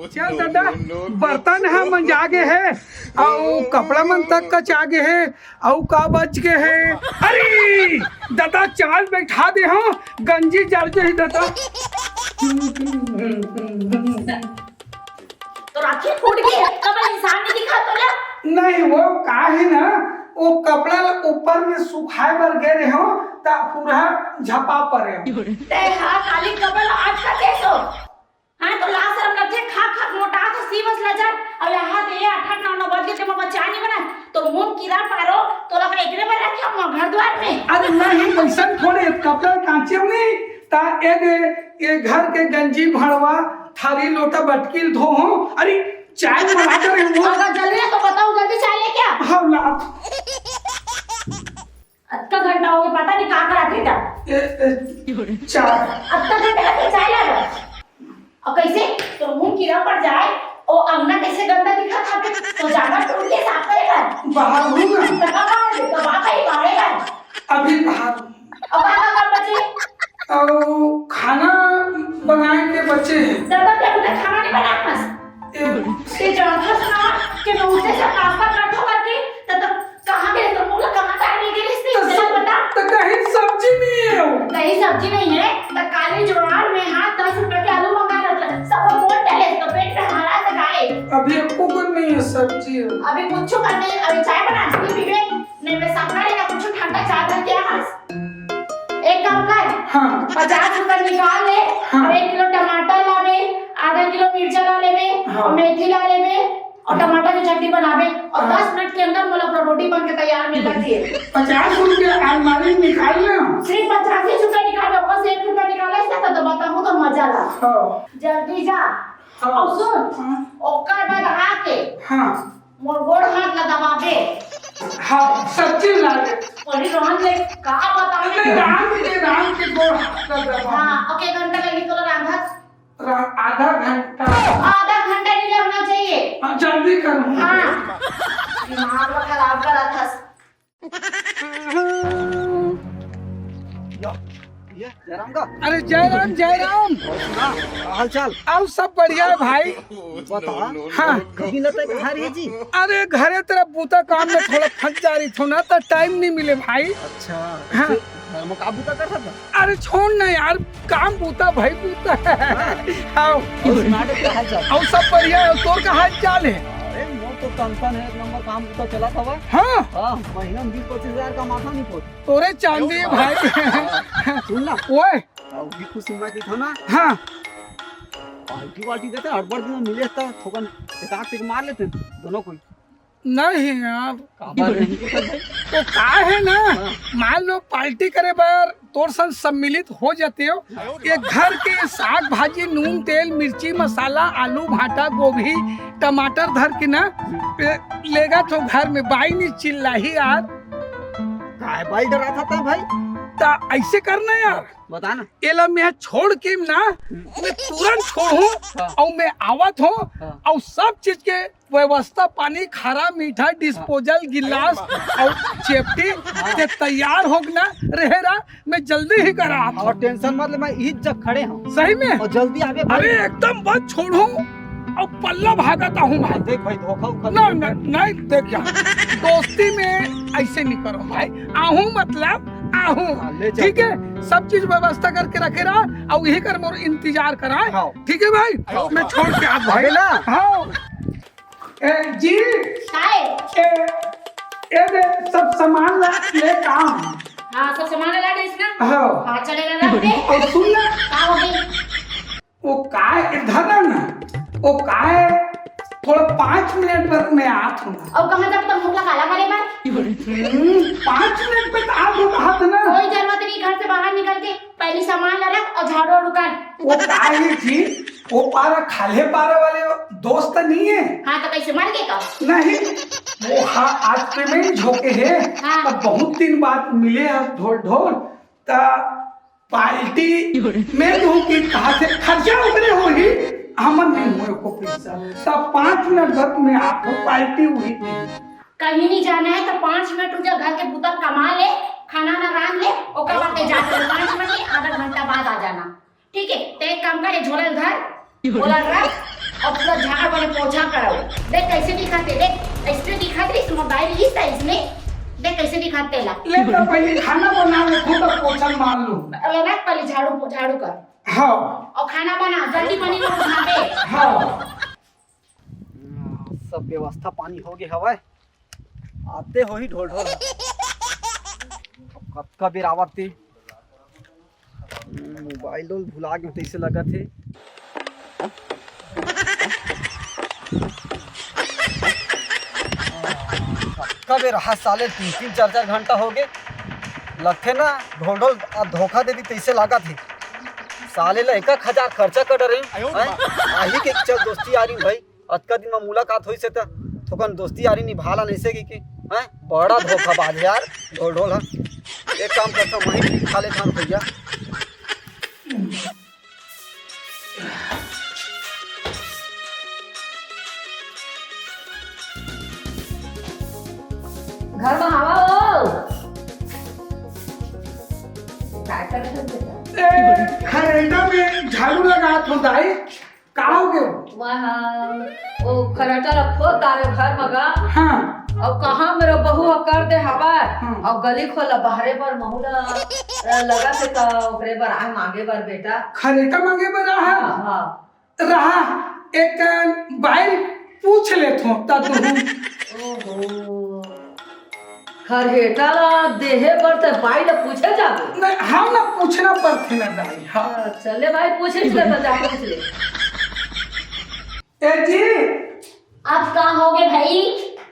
चल दादा बर्तन है मंजागे है और कपड़ा मन तक कचागे है और का बच के है। अरे दादा चाल बैठा दे हाँ गंजी जल जाए दादा। तो राखी फूट गई कपड़ा इंसान नहीं दिखा तो ना। नहीं वो का है ना वो कपड़ा ऊपर में सुखाए बर गए रहे हो ता पूरा झपा पड़े ते हां खाली कपड़ा आज का कैसो हां तो ला शर्म लगे खा खा मोटा तो सीवस लजर अब यहां दे 8-9 बज के मैं बच्चा नहीं बना तो मुंह कीड़ा पारो तो लगा एकरे पर रखे हम घर द्वार में। अरे नहीं पैसा थोड़े कपड़ा कांचे में ता ए घर के गंजी भड़वा थारी लोटा बटकिल धो हो। अरे चाय बना कर अगर जल्दी है तो बताओ जल्दी चाय ले क्या। हाँ ला अत्ता घंटा हो गया पता नहीं कहां कर आते था चाय अत्ता घंटा लगे चाय ला और कैसे तो मुंह कीड़ा पड़ जाए और अंगना कैसे गंदा दिखा खाते तो जाना टूट के साफ करेगा बाहर हूँ ना तका मार दे तो वहां पे मारेगा अभी बाहर अब आधा कर बचे और खाना बनाए के बच्चे हैं। दादा क्या मुझे खाना नहीं बनाना बस ये जानता सुना कि मैं उसे से पास्ता काटो करके तो कहां गए तो मुझे कहां टाइम लगे इससे जरा बता तो कहीं सब्जी नहीं है कहीं सब्जी नहीं है तो काली ज्वार में हाथ 10 रुपए के आलू मंगा रहा सब बोल डाले तो पेट में हमारा लगाए अभी कुछ नहीं है सब्जी है। अभी कुछ करने अभी चाय बना दी पीवे नहीं मैं सपना लेना कुछ ठंडा चाय रख के हां एक काम कर हाँ 50 रुपए निकाल ले हाँ। और 1 किलो टमाटर लावे आधा किलो मिर्चा ला लेवे हाँ। और मेथी ला लेवे और टमाटर की चटनी बनावे और 10 मिनट के अंदर मोला अपना रोटी बन के तैयार मिल जाती है। 50 रुपये अलमारी निकाल ले सिर्फ 85 रुपए निकालो बस 1 रुपया निकाले इसका तो बताऊं तो मजा ला हाँ जल्दी जा हाँ। और सुन हाँ। ओकर बाद आके हाँ मोर गोड़ हाथ ला दबावे हाँ सब्जी ला ले और रोहन ले का बतावे राम के गोड़ हाथ का दबा। हां ओके घंटा लगी तो राधा आधा घंटा आधा घंटा नहीं लगना चाहिए। हाँ, जल्दी करो हाँ दिमाग को खराब करा था। जयराम का अरे जय राम हाल चाल आओ सब बढ़िया है भाई। बता हाँ कभी लगता है घर है जी। अरे घरे तेरा बूता काम में थोड़ा फंस जा रही थो ना तो टाइम नहीं मिले भाई। अच्छा हाँ। घर में काबू कर रहा था। अरे छोड़ ना यार काम बूता भाई बूता है। आओ नाटक का हाल चाल आओ सब बढ़िया है तोर का हाल चाल है। अरे मोर तो टेंशन है एक नंबर काम तो चला था वह। हाँ हां महीना में 20-25 हजार का माथा नहीं पोत। तोरे चांदी है भाई। सुन ना ओए और भी खुश हुआ की था ना हाँ पार्टी देते हड़बड़ दिन मिले था ठोकन एक मार लेते दोनों कोई नहीं यार काबर नहीं कर भाई। तो का है ना मान लो पार्टी करे बार तोर संग सम्मिलित हो जाते हो ये घर के साग भाजी नून तेल मिर्ची मसाला आलू भाटा गोभी टमाटर धर के ना लेगा तो घर में बाई नहीं चिल्लाही यार। काय बाई डरा था भाई ता ऐसे करना यार बता ना एला मैं छोड़ के ना मैं तुरंत छोड़ूं हाँ। और मैं आवत हूँ हाँ। और सब चीज के व्यवस्था पानी खारा मीठा डिस्पोजल गिलास और चेप्टी ते तैयार हो ना रहेगा मैं जल्दी ही करा और टेंशन मत ले मैं इज जग खड़े हूँ सही में और जल्दी आवे अरे एकदम बस छोड़ू और पल्ला भागता हूँ भाई। देख भाई धोखा उखा नहीं देख यार दोस्ती में ऐसे नहीं करो भाई आहूं मतलब आहूं ठीक है सब चीज व्यवस्था करके रखे रहा और यही कर मोर इंतजार करा ठीक है भाई मैं छोड़ के आ भाई ना। हाँ जी दे सब सामान ले काम। हाँ सब सामान ला दे इसना। हाँ हाँ चलेगा रख दे और सुन ना का हो गई वो काय इधर है ना वो काय थोड़ा 5 मिनट बाद मैं आत हूँ। और कहाँ जब तक मुखला काला करे बार 5 मिनट में आत हूँ कहा था ना। कोई जरूरत नहीं, घर से बाहर निकल के पहले सामान ला रख और झाड़ू वाड़ू कर। वो काहे जी, वो पारा खाले पारा वाले दोस्त नहीं है। हाँ तो कैसे मर गए का? नहीं, वो हाँ आज पे में ही झोंके है। हाँ। अब बहुत दिन बाद मिले हैं ढोल ढोल ता पार्टी में दूं कि कहा से खर्चा उतरे हो ही हमन नहीं हुए को पैसा तब 5 मिनट बाद में आपको पार्टी हुई थी। कहीं नहीं जाना है तो 5 मिनट रुक जा, घर के भूतर कमा ले, खाना ना रांध ले, ओकर बाद के जाते 5 मिनट नहीं आधा घंटा बाद आ जाना, ठीक है? तो एक काम कर, झोला धर, झोला रख और पूरा झाड़ वाले पोछा करो। देख कैसे दिखाते, देख ऐसे दिखाते, इस मोबाइल इस साइज में देख कैसे दिखाते ला। ले तो पहले खाना बना ले, खुद पोछा मार लूं। अरे रख पहले झाड़ू कर। हाँ। और खाना बना, जल्दी बनी वो बना दे। हाँ। सब व्यवस्था पानी हो गया हवा आते हो ही ढोल ढोल कब का बेर आवते मोबाइल भुला गए तैसे लगा थे। कब रहा साले 3-3 4-4 घंटा हो गए लगते ना ढोल ढोल धोखा दे दी तैसे लगा थे साले ला 1,000 खर्चा कर रहे आही के चल दोस्ती आ रही भाई अतका दिन में मुलाकात हुई से तो थोकन दोस्ती आ रही निभाला नहीं से की हैं बड़ा धोखाबाज यार ढोल ढोल। हाँ एक काम करता हूँ वहीं खा लेता हूँ भैया। घर में हवा हो खरेटा में झाड़ू लगा तो दाई कहाँ हो गए वहाँ वो खराटा रखो तारे घर मगा। हाँ। और कहाँ मेरा बहू कर दे हवा हाँ। और गली खोला बाहरे पर महुला लगा से तो ओकरे पर आए मांगे बर बेटा। खरेटा मांगे पर रहा हाँ रहा एक बाइल पूछ ले थो ता तू ओहो खरेटा देहे पर तो भाई ने पूछे जाबे नहीं हम ना पूछना पड़ते ना दाई। हाँ चले भाई पूछे ले तो जा पूछ ले। ए जी अब कहाँ हो गए भाई?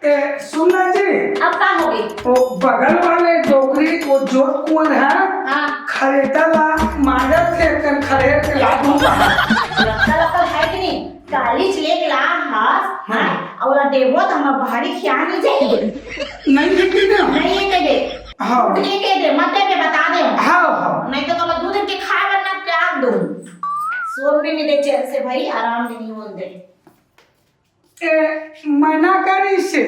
ए सुनना जी अब कहाँ हो गए? वो बगल वाले डोकरी वो जोत कुंवर है हाँ खरेटा ला मांगा थे कन खरेट के ला दूंगा। लगता है कि नहीं कालीज लेके ला हास हाँ और देवो तो हम भारी खिया नहीं चाहिए नहीं लेके दे नहीं लेके दे। हाँ लेके दे मत दे के बता दे। हाँ हाँ नहीं तो कब दूध के खाए वरना त्याग दो। सोन भी नहीं दे चैन से भाई आराम भी नहीं होते। ए मना करी से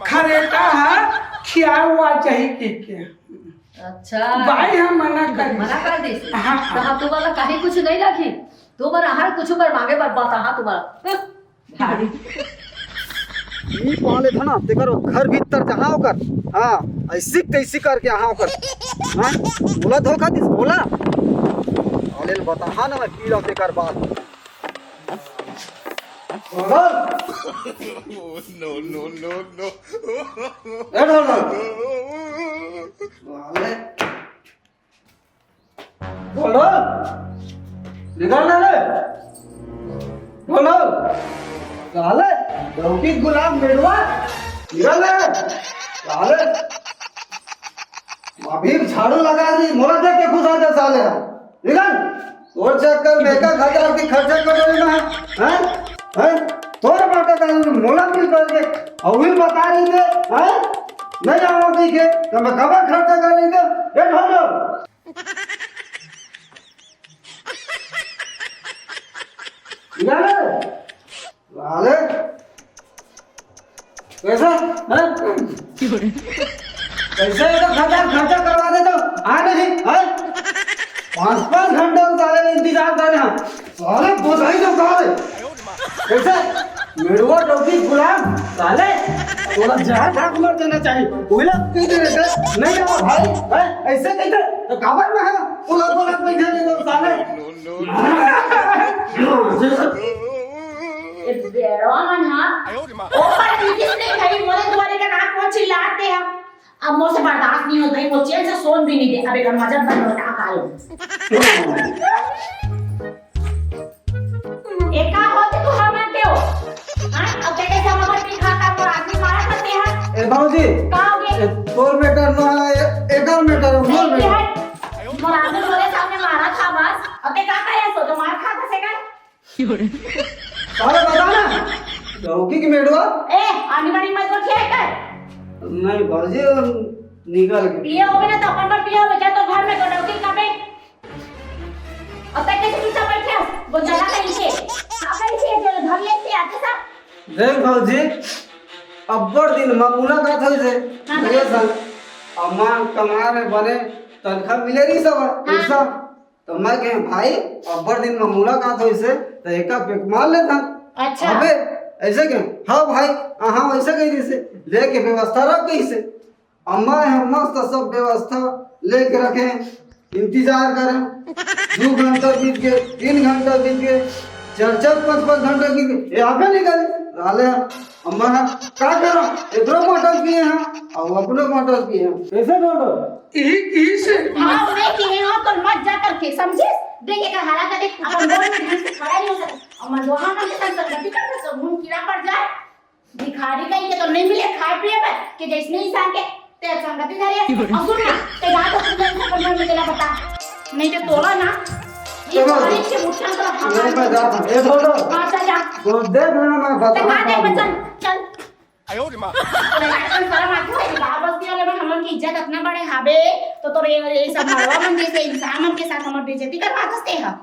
खरेटा है खिया हुआ चाहिए के अच्छा भाई हम मना कर मना कर दी हाँ, तो हम तुम्हारा कहीं कुछ नहीं रखी तुम्हारा हर कुछ पर मांगे पर बात हाँ तुम्हारा भारी ये पाले था ना तेकर घर भीतर जहाँ होकर हाँ ऐसी तैसी करके यहाँ होकर हाँ बोला धोखा दिस बोला अले बता हाँ ना मैं पी रहा तेकर बात no. बोलो निकाल ले बोलो साले लौकी गुलाब मेड़वा निकाल ले साले अभी झाड़ू लगा दी मोला देख के खुश आ जा साले निकाल और चक्कर में 1,000 की खर्चा कर रहे ना हैं तोरे बाटा का मोला मिल करके और भी बता रही थे हैं नहीं आओ कहीं के तो मैं कब खर्चा कर रही थी ये ढोलो लाले लाले कैसा हैं कैसे 1,000 खर्चा करवा दे तो आ नहीं हैं 5-5 घंटे साले इंतजार कर रहे हैं साले बोझाई तो साले कैसे मेड़वा टोपी गुलाम साले थोड़ा जहाँ ठाक मर देना चाहिए बोला कहीं दे रहे नहीं आओ भाई हैं ऐसे नहीं थे तो काबर में है बोला पैसा दे दो साले ये बेरोन हाँ ऊपर नीचे नहीं भाई मोरे तुम्हारे का नाक कौन चिल्लाते हैं अब मोर से बर्दाश्त नहीं होता है वो चैन से सोन भी नहीं दे अबे का मजा बंद होता कालो एक का होते तो हम आते हो हाँ अब क्या हस अते का करे सो तो मार खा से का साले बता ना लौकी की मेड़वा ए आनी बानी मत बोल क्या कर नहीं भौजी निकल गई पिया होवे ना तो अपन पर पिया होवे जा तो घर में गोडौकी कापे अते कैसे तू बैठे वो जला का नीचे आकर इसे जो धर ले से आते सा देख भौजी अब्बड़ दिन में मुलाकात हुई से मेरे संग अम्मा कमार बने तनखा मिले रही सब ऐसा तो मैं कहे भाई अब्बड़ दिन में मुलाकात हुई से तो एका पेक मार लेता अच्छा अबे ऐसे के हाँ भाई हाँ वैसे कही जैसे लेके व्यवस्था रख गई से अम्मा है मस्त सब व्यवस्था लेके रखे इंतजार करें 2 घंटा बीत गए 3 घंटा बीत गए 4-4 5-5 घंटे बीत गए यहाँ पे निकल राले अम्मा क्या करो इधर मोटर पिए हैं और अपने मोटर पिए हैं कैसे मोटर यही से हां मैं कि हो तो मत जा करके समझे देखे का हारा का देख अपन बोल में ढंग से खड़ा नहीं हो सकता और मनोहा का के संग गति कर सब मुंह कीड़ा पड़ जाए भिखारी कहीं के तो नहीं मिले खाए पिए में कि जैसे इंसान के ते संगति धरिए और सुन ना ते बात तो तुझे से पर मैं तेरा बता नहीं तो तोला ना ये बारिश से मुठ्ठा तो नहीं मैं जा ए बोलो हां जा तो देख ना मैं ते बता का दे बचन चल अयो रे मां अपन सारा माथो है बाहर बस्ती वाले में हमन की इज्जत अपना बड़े हाबे तो तोरे ये सब मरवा मन जैसे इंसान के साथ हमर बेइज्जती करवा सकते हैं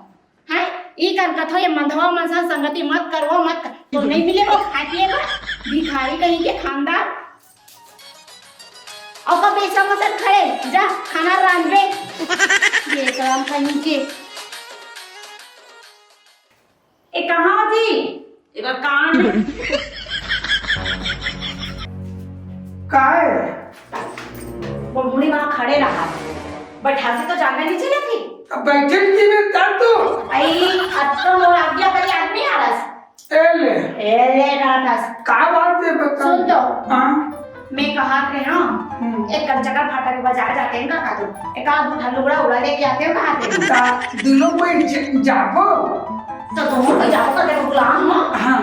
हैं ई कर कथो ये मंधवा मन से संगति मत करवो मत तो नहीं मिले वो खातिएगा भिखारी कहीं के खानदार और कब ऐसा मत खड़े जा खाना रांधबे ये काम कहीं के ए कहां जी एकर कान काय वो मुड़ी वहां खड़े रहा बैठा से तो जानना नहीं चाहिए थी अब बैठे की में कर दो आई अब तो मोर आज्ञा करी आदमी आरस एले राधस का बात है बता सुन तो हां मैं कहा थे ना एक जगह फाटा के बाजार जाते हैं का तो एक आध उठा लुगड़ा उड़ा लेके आते हैं कहा थे ता दोनों कोई जाबो तो तुम कोई जाओ का देखो गुलाम हो हां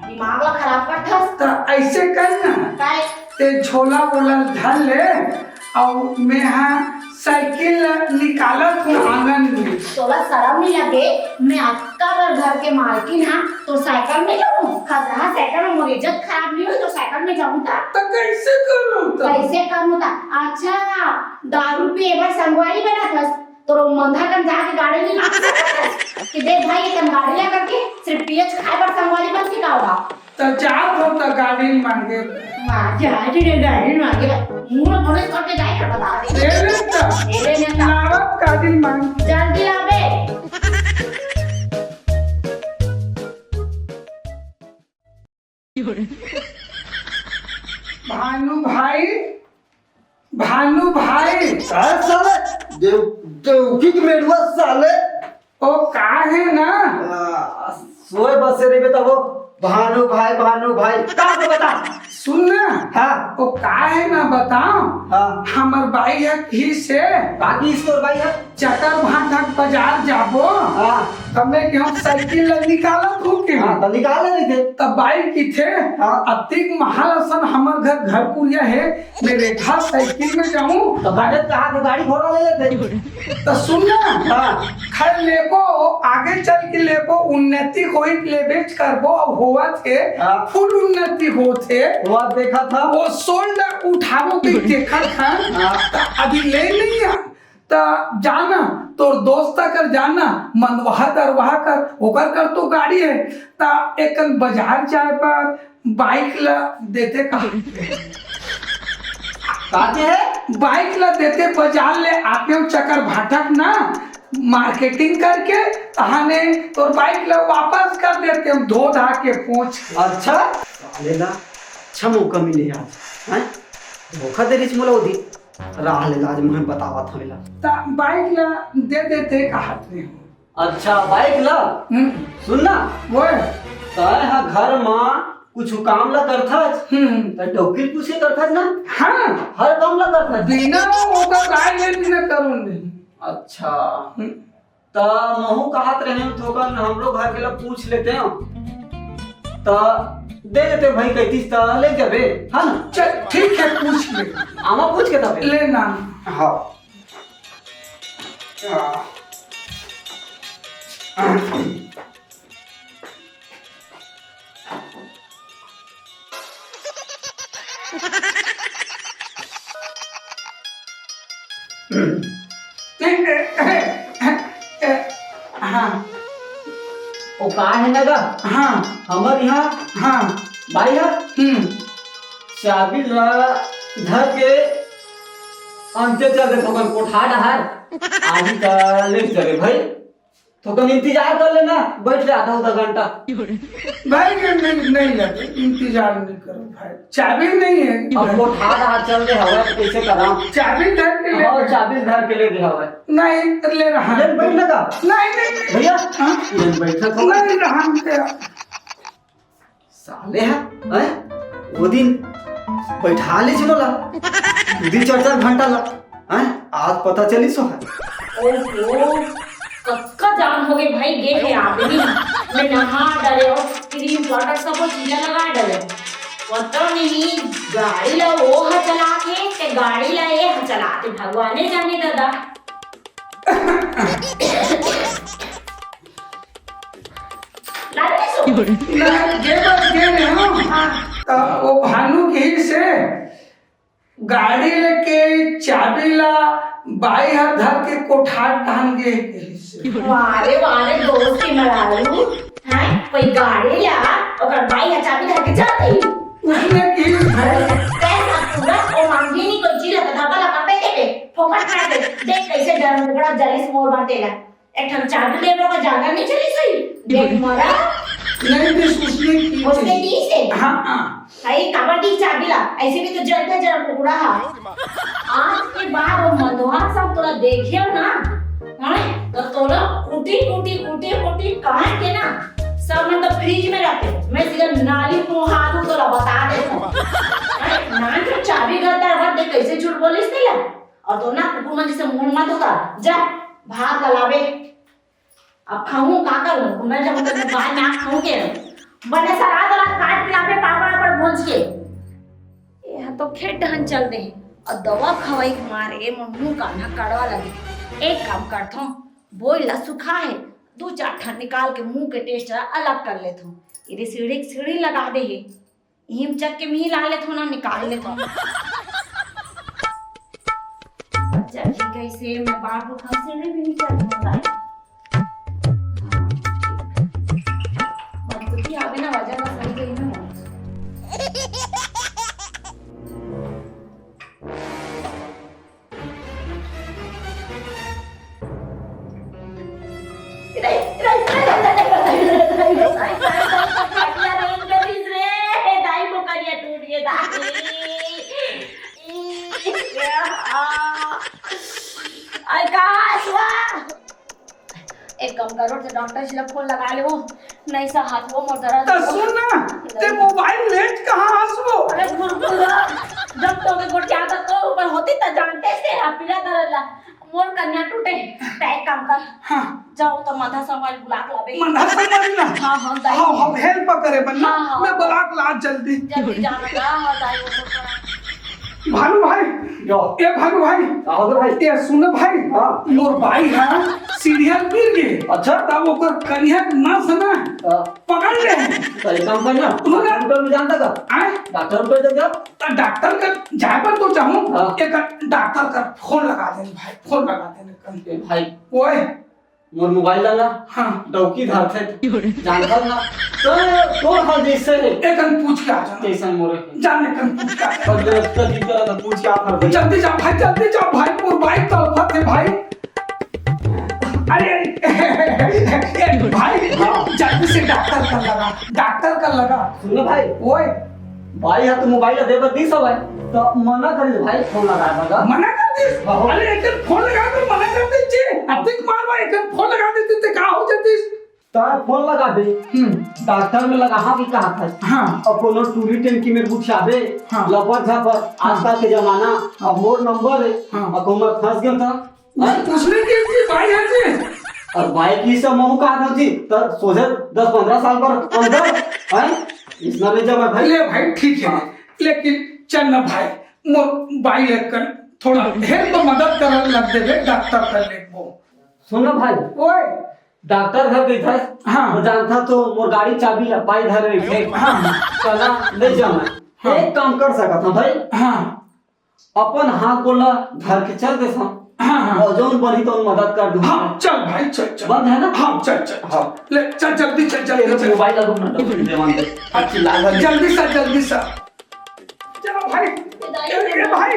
दिमाग ला खराब करता तो ऐसे करना काय ते झोला बोला धर ले और मैं हाँ साइकिल निकालत हूँ आंगन में तोला शर्म नहीं लगे मैं आपका अगर घर के मालकिन हाँ तो साइकिल में जाऊँ खतरा साइकिल में मोरी इज्जत खराब नहीं हुई तो साइकिल में जाऊँ था तो कैसे करूँ तो कैसे करूँ था अच्छा दारू पिए बस संगवारी बना था तो मंधा कर जाके गाड़ी में मार सकता कि देख भाई ये गाड़ी ला करके सिर्फ पीएच खाए पर संगवारी बन के का होगा तो जात हो तो गाड़ी मांगे मार जाए रे गाड़ी मांगे मुंह पुलिस करके जाए कर बता दे ले ले नावत गाड़ी मांग जल्दी आवे भानु भाई साले देवकी की मेड़वा साले ओ का है ना सोए बस से रहे तब भानु भाई का तो बता सुन ना हाँ ओ का है ना बताओ हाँ हमर भाई है ही से बाकी इसको भाई है चकर भाटक बाजार जाबो हाँ तमे के हम साइकिल निकालत हूँ के हाँ तो निकाल नहीं थे तब बाइक की थे हाँ। अतिक महालसन हमर घर पुरिया है मेरे घर साइकिल में जाऊँ तो बजट कहा तो गाड़ी घोड़ा ले लेते तो सुन ना हाँ खैर लेबो आगे चल के लेबो उन्नति होई लेबे करबो अब हुआ थे हाँ। फुल उन्नति होते वो देखा था वो सोल्ड उठावो के देखा था तो अभी ले लिया तो जाना तोर दोस्त कर जाना मनवाह दरवाह कर ओकर कर तो गाड़ी है ता एकन बाजार जाए पर बाइक ला देते काटे है बाइक ला देते बाजार ले आते हो चक्कर भाटक ना मार्केटिंग करके तहाने तोर बाइक ला वापस कर देते हम धो धा के पहुंच अच्छा लेला अच्छा मौका मिले आज हैं धोखा दे रही मोला ओदी राह ले आज मैं बतावा था मेला ता बाइक ला दे देते कहत रहे अच्छा बाइक ला सुन ना वो तार हा घर में कुछ काम ला करथा त टोकरी पूछे करथा ना हाँ हर काम ला करथा बिना ओका गाय ले बिना करो नहीं अच्छा त महू कहत रहे थोकन हम लोग घर के ला पूछ लेते हैं त दे देते भाई कहतीस त ले जाबे हां ना चल ठीक है पूछ ले आमा पूछ के तबे ले ना हां हाँ ओ का है ना गा हाँ हमर यहाँ हाँ भाई है चाबी ला धर के अंते चले थोकन कोठा डहार आदि का ले चले भाई थोकन इंतजार कर लेना बैठ ले आधा घंटा भाई नहीं लगे इंतजार नहीं करो भाई चाबी नहीं है अब कोठा डहार चल रहे हवा कैसे कराऊं चाबी धर के ले और चाबी धर के ले गया हवा नहीं ले रहा ले बैठ लगा नहीं भैया हाँ? ले बैठा थोड़ा नहीं रहा तेरा साले हैं वो दिन बैठा ले चलोला 2-4 घंटा ला हैं आज पता चली सो है ओहो कक्का जान हो गए भाई देख ले आदमी मैं नहा डाले और क्रीम पाउडर सब चीजें लगा डाले पता नहीं गाड़ी ला वो है चला के गाड़ी ला ये है चलाते भगवान जाने दादा लाने सो वो भानु की से गाड़ी लेके चाबी ला बाई हाथ धर के कोठार टांग गए वारे वारे दोस्त की मरालू हैं कोई गाड़ी ला और बाई है चाबी धर के जाते उसने की कैसा पूरा ओ मांगी नहीं कोई चीज का धागा लगा पे दे फोकट मार दे देख कैसे डर मुकड़ा जलिस मोर बांटेला एक ठन चाबी ले का जागा नहीं चली सही देख मरा नहीं भी उसने की से हाँ हाँ भाई कबड्डी चाबी ला ऐसे भी तो जलते जल टुकड़ा है आज के बाद वो मधुआ सब तोरा देखियो ना हैं तो तोरा कुटी कुटी कुटी कुटी कहां के ना सब मतलब फ्रिज में रखे मैं सीधा नाली मुहा दूं तो बता दे ना जो चाबी गद्दा रख दे कैसे झूठ बोलिस नहीं ला और तो ना कुकुर मन जैसे मुंह मत होता जा भात लावे अब खाऊं का करूं मैं जब तक बाहर ना खाऊं के बने सारा रात काट पिलावे पापड़ पर भूंज के ये तो खेत ढहन चल दे और दवा खवाई मारे मुंह का ना कड़वा लगे एक काम करता हूं बोल ला सुखा है 2-4 ठन निकाल के मुंह के टेस्ट अलग कर लेता हूं इधर सीढ़ी लगा दे है हिम चक के मी ला लेता हूं ना निकाल लेता हूं चल कैसे मैं बाबू खांसी में भी निकल दूंगा आगे ना वजह का सही गई ना एक काम करो तो डॉक्टर से फोन लगा ले वो नहीं सा हाथ वो मोर दर्द तो सुन ना ते मोबाइल लेट कहां हंसबो अरे गुरगुरा जब तो के गोटिया तक तो ऊपर होती त जानते से पीला दरला मोर कन्या टूटे तय काम कर हां जाओ तो माथा संभाल बुलाक लावे माथा संभाल ना हां हां दाई हां हेल्प करे बन्ना हाँ, मैं बुलाक ला जल्दी जाना हां दाई वो भानु भाई यो ए भानु भाई आओ भाई ए सुन भाई हां मोर भाई है सीढ़िया गिर गए अच्छा तब ओकर कन्या ना सुना पकड़ ले तो काम करना डॉक्टर में जानता का आए डॉक्टर पे जब तो डॉक्टर का जाए पर तो चाहूं हाँ। एक डॉक्टर का फोन लगा देने भाई फोन लगा देने भाई ओए मोर मोबाइल ला हां डौकी धर थे जानता ना तो हाल जैसे एकन पूछ के आ जाना टेंशन मोरे जाने कन पूछ के आ जाना। और तो दिक्कत है पूछ के आप कर जल्दी जा भाई मोर बाइक तलफत है भाई अरे भाई जल्दी से डॉक्टर का लगा सुनो भाई ओए भाई हाथ मोबाइल दे बर दी सब है तो मना कर भाई फोन लगा लगा मना कर दे अरे एकन फोन लगा कर मना कर दे जे अधिक मारवा एकन फोन लगा देते ते का हो जाती तो फोन लगा दे डॉक्टर में लगा हाँ की कहा था हां और कोनो टूरी टेंकी में बुझावे हाँ। लपर झपर आजकल के जमाना अब मोर नंबर है हाँ। और को मैं फंस गया था उसने की भाई है जी और बाइक की सब महू का था जी तो सोचे 10-15 साल पर अंदर हैं इसना ले जा भाई ले भाई ठीक है लेकिन चल ना भाई मोर भाई लेकर थोड़ा हेल्प मदद कर लग देवे डॉक्टर कर ले वो सुन ना भाई ओए डॉक्टर घर गई था। हाँ। वो जानता तो मोर गाड़ी चाबी ला पाई धर रही थे। हाँ। चला ले जाना। हाँ। एक काम कर सकता था भाई, हाँ अपन हाथ गोला धर के चल दे सा। हाँ हाँ और जोन बनी तो मदद कर दूंगा। हाँ चल भाई चल चल। बंद है ना? हाँ चल चल। हाँ। ले चल जल्दी चल जल्दी तेरे चल। मोबाइल लगो ना देवान दे। अच्छी लागत। जल्दी से चलो भाई। ये भाई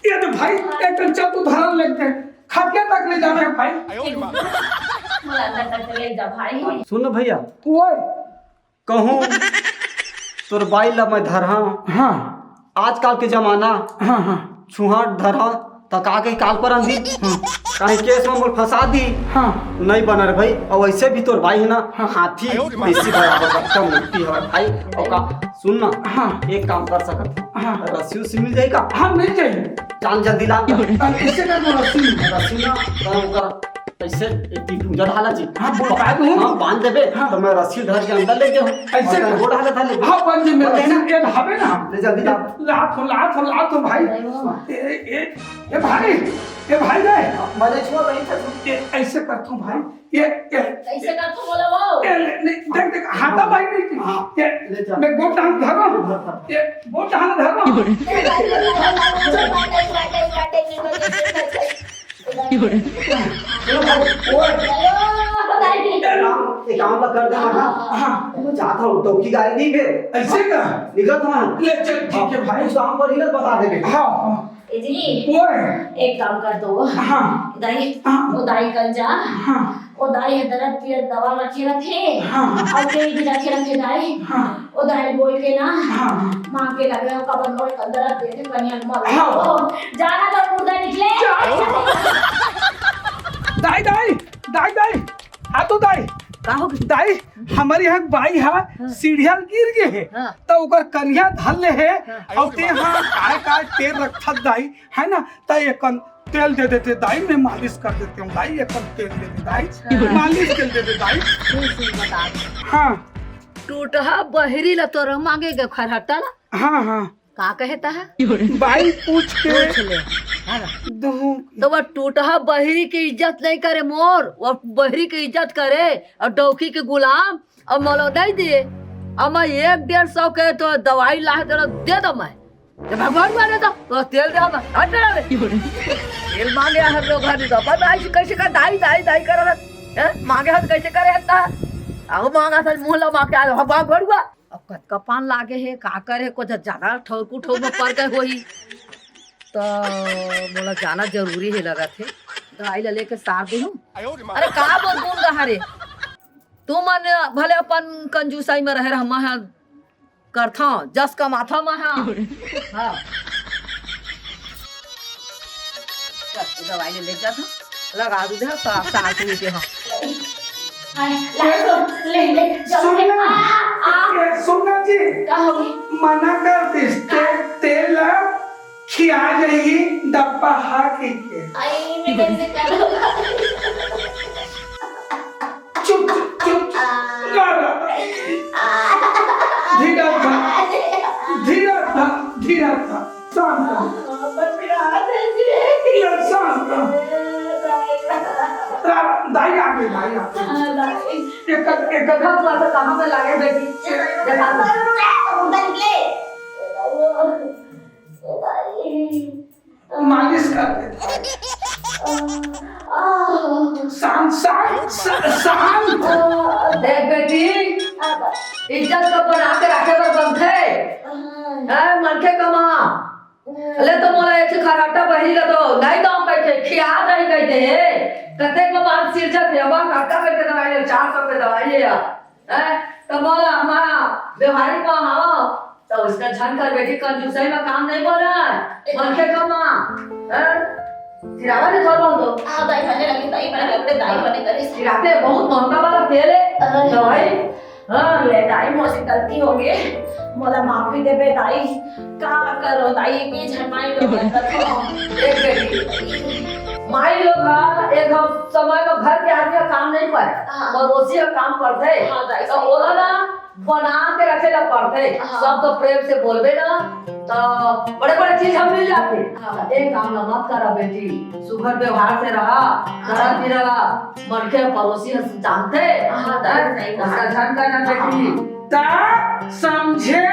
ये तो भाई एक चल तू धरन लगते खटिया तक ले जाना है भाई। मला अंदर तक ले जा भाई। सुन भैया, ओए कहूँ तोर बाइल ला मैं धरा। हाँ आजकल के जमाना हाँ हाँ छुहाट धरा तक आगे काल पर अंधी कहीं केस में मोर फंसा दी। हाँ नहीं बना रे भाई। और वैसे भी तोर भाई है ना हाथी बेसी बराबर कम मुट्ठी है भाई। और का सुन ना, हाँ। एक काम कर सकत। हाँ। रस्सी उसी मिल जाएगा। हाँ मिल जाएगी। चाल जल्दी ला। इससे कर दो रस्सी। रस्सी ना कर ऐसे एक पूजा ढाला जी। हाँ बता दूँ। हाँ बांध देबे। हाँ। तो मैं रस्सी धर के अंदर ले जाऊँ। ऐसे कर। वो ढाला था ले। हाँ बन जी मेरा ये ढाबे ना। ले जल्दी ला। लात हो भाई। ये भाई रे मैंने छुआ नहीं था। ये ऐसे करता हूँ भाई। ये कैसे कर तू बोला वो? देख देख हाथा भाई नहीं हाँ। ये ले जा। मैं गोट डाल धरो। ये गोट डाल धरो। एक काम कर दे ना। हाँ मैं चाहता हूँ तो की गाड़ी दी फिर ऐसे का निकल था। ले चल ठीक है भाई। उस काम पर हिलत बता देबे। हाँ हाँ जी ओए एक काम कर दो। हाँ दाई हाँ। वो दाई कल जा। हाँ वो दाई है दर्द की दवा रखे रखे। हाँ और कहीं भी रखे रखे दाई। हाँ वो दाई बोल के ना हाँ मां के लगे का बंदो एक दर्द दे दे कन्या मर। हाँ। जाना तो मुर्दा निकले। दाई दाई दाई दाई आ तो दाई दाई हमारे यहाँ बाई है सीढ़िया गिर गए है हाँ। तो ओकर करिया धर ले है और ते हाँ काय काय तेल रखत दाई है ना तो एकन तेल दे देते दाई मैं मालिश कर देती हूँ दाई एकन तेल दे दे दाई मालिश कर दे दे दाई। बता हाँ टूटहा बहरी ला तोर मांगे गे खरहटा ला हाँ हाँ का कहता है? बाई पूछ के पूछ ले। दूँ तो वह टूटहा बहरी की इज्जत नहीं करे मोर, वह बहरी की इज्जत करे और डौकी के गुलाम और मोलो नहीं दिए। अब मैं 100-150 के तो दवाई ला तेरा दे दो। मैं जब भगवान माने तो तेल दे मैं हट रहा है। तेल मांगे हर लोग हर दो पर ऐसे कैसे कर दाई दाई दाई कर रहा है मांगे हाथ कैसे करे हता अब मांगा था मुंह लगा के आ भगवान भड़ुआ अब कतका पान लागे है का करे कुछ ज्यादा ठोकू ठोक में पड़ गए होई तो मोला जाना जरूरी है लगा थे दवाई लेके सार दे हूँ। अरे का बोल दूंगा हरे तू मन भले अपन कंजूसाई में रहे रहा मैं करथा जस का माथा में हाँ दवाई ले जाता लगा दू दे सार के लेके हाँ ले ले सुनना जी क्या होगी? मना कर दिस तेल खिया जाएगी डब्बा हाकी के आई मैं कैसे करूँगा? चुप चुप चुप धीरज था शांत दाई आगे एक कहाँ पे लागे बेटी मालिश कर देता शांत देख बेटी इज्जत को बना के रखे पर बनते है मनखे कमा ले तो मोला एक खराटा बही ले तो नहीं दो कहते खिया नहीं कहते कते को बात सिरजत है बा काका के दवाई ले 400 पे दवाई ले है तो मोला हमारा व्यवहारिक का हां तो उसका झन कर बेटी कंजूसाई में काम नहीं बोल रहा है मनखे कमा है सिरावा ने छोड़ तो दाई बने लगी दाई बने अपने दाई बने करे सिराते बहुत महंगा वाला तेल है दवाई हाँ ले दाई मोसे गलती हो गई मोला माफी दे बे दाई का करो दाई के झरमाई लोग एक बेटी माई लोग एक समय में घर के आदमी का काम नहीं पाए और उसी का काम करते हाँ, दाई तो बोला ना बना के रखे ला पड़ते सब तो प्रेम से बोलबे ना तो बड़े बड़े चीज हम मिल जाते। एक काम ना मत करा बेटी, सुघर व्यवहार से रहा, धरा भी रहा, मन के पड़ोसी जानते उसका ध्यान करना बेटी। ता समझे